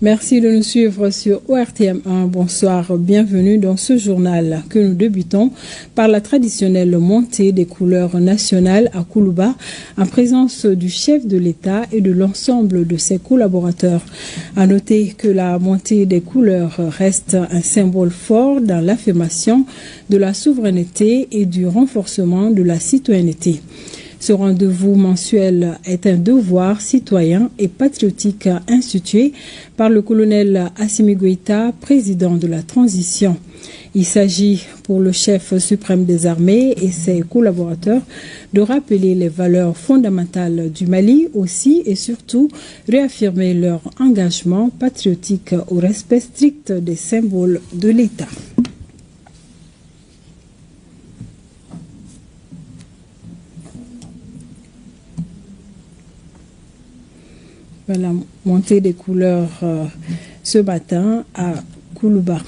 Merci de nous suivre sur ORTM1. Bonsoir, bienvenue dans ce journal que nous débutons par la traditionnelle montée des couleurs nationales à Koulouba en présence du chef de l'État et de l'ensemble de ses collaborateurs. À noter que la montée des couleurs reste un symbole fort dans l'affirmation de la souveraineté et du renforcement de la citoyenneté. Ce rendez-vous mensuel est un devoir citoyen et patriotique institué par le colonel Assimi Goïta, président de la transition. Il s'agit pour le chef suprême des armées et ses collaborateurs de rappeler les valeurs fondamentales du Mali aussi et surtout réaffirmer leur engagement patriotique au respect strict des symboles de l'État. La montée des couleurs ce matin à Koulouba.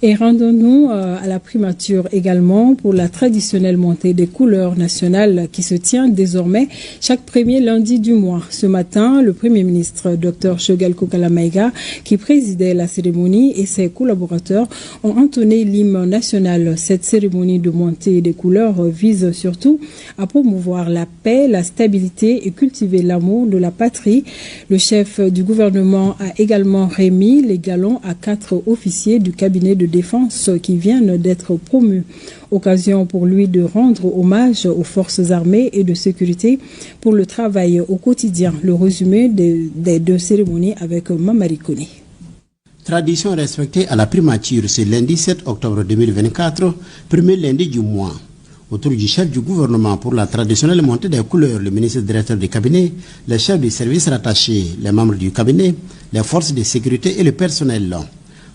Et rendons-nous à la primature également pour la traditionnelle montée des couleurs nationales qui se tient désormais chaque premier lundi du mois. Ce matin, le Premier ministre Dr Choguel Kokala Maïga, qui présidait la cérémonie, et ses collaborateurs ont entonné l'hymne national. Cette cérémonie de montée des couleurs vise surtout à promouvoir la paix, la stabilité et cultiver l'amour de la patrie. Le chef du gouvernement a également remis les galons à 4 officiers du cabinet de défense qui viennent d'être promus. Occasion pour lui de rendre hommage aux forces armées et de sécurité pour le travail au quotidien. Le résumé des deux cérémonies avec Mamari Kone. Tradition respectée à la primature ce lundi 7 octobre 2024, premier lundi du mois. Autour du chef du gouvernement pour la traditionnelle montée des couleurs, le ministre directeur du cabinet, les chefs des services rattachés, les membres du cabinet, les forces de sécurité et le personnel.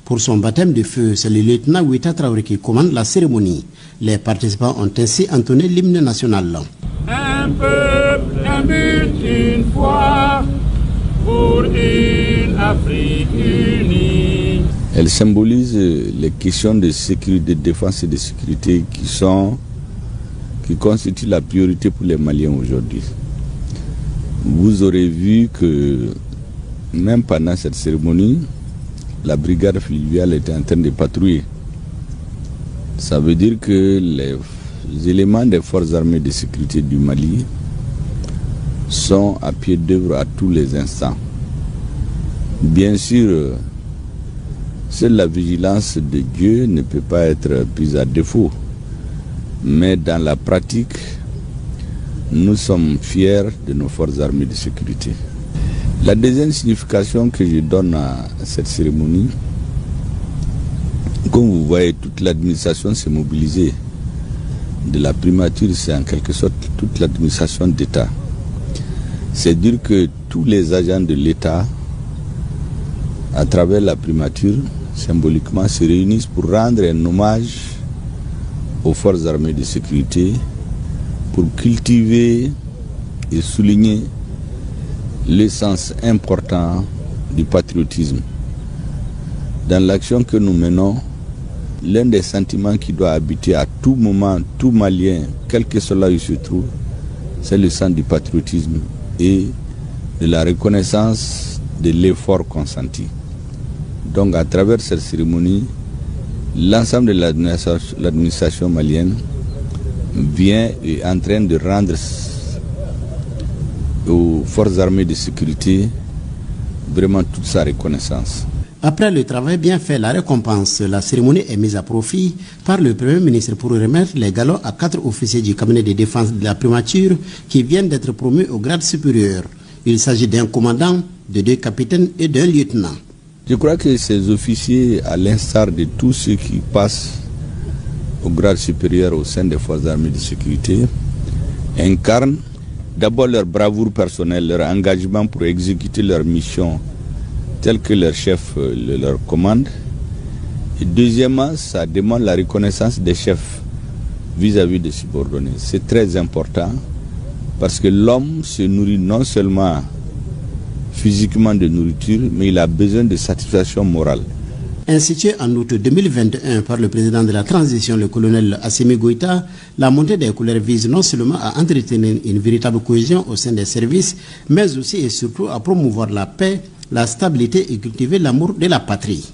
Pour son baptême de feu, c'est le lieutenant Ouita Traoré qui commande la cérémonie. Les participants ont ainsi entonné l'hymne national. Un peuple, un but, une foi, pour une Afrique unie. Elle symbolise les questions de sécurité, de défense et de sécurité qui constituent la priorité pour les Maliens aujourd'hui. Vous aurez vu que même pendant cette cérémonie, la brigade fluviale était en train de patrouiller. Ça veut dire que les éléments des forces armées de sécurité du Mali sont à pied d'œuvre à tous les instants. Bien sûr, seule la vigilance de Dieu ne peut pas être prise à défaut. Mais dans la pratique, nous sommes fiers de nos forces armées de sécurité. La deuxième signification que je donne à cette cérémonie, comme vous voyez, toute l'administration s'est mobilisée. De la primature, c'est en quelque sorte toute l'administration d'État. C'est dire que tous les agents de l'État, à travers la primature, symboliquement, se réunissent pour rendre un hommage aux forces armées de sécurité, pour cultiver et souligner l'essence important du patriotisme. Dans l'action que nous menons, l'un des sentiments qui doit habiter à tout moment tout Malien, quel que soit là où il se trouve, c'est le sens du patriotisme et de la reconnaissance de l'effort consenti. Donc à travers cette cérémonie, l'ensemble de l'administration malienne vient et est en train de rendre aux forces armées de sécurité vraiment toute sa reconnaissance. Après le travail bien fait, la récompense, la cérémonie est mise à profit par le Premier ministre pour remettre les galons à 4 officiers du cabinet de défense de la primature qui viennent d'être promus au grade supérieur. Il s'agit d'un commandant, de 2 capitaines et d'un lieutenant. Je crois que ces officiers, à l'instar de tous ceux qui passent au grade supérieur au sein des forces armées de sécurité, incarnent d'abord leur bravoure personnelle, leur engagement pour exécuter leur mission telle que leur chef leur commande. Et deuxièmement, ça demande la reconnaissance des chefs vis-à-vis des subordonnés. C'est très important parce que l'homme se nourrit non seulement physiquement de nourriture, mais il a besoin de satisfaction morale. Institué en août 2021 par le président de la transition, le colonel Assimi Goïta, la montée des couleurs vise non seulement à entretenir une véritable cohésion au sein des services, mais aussi et surtout à promouvoir la paix, la stabilité et cultiver l'amour de la patrie.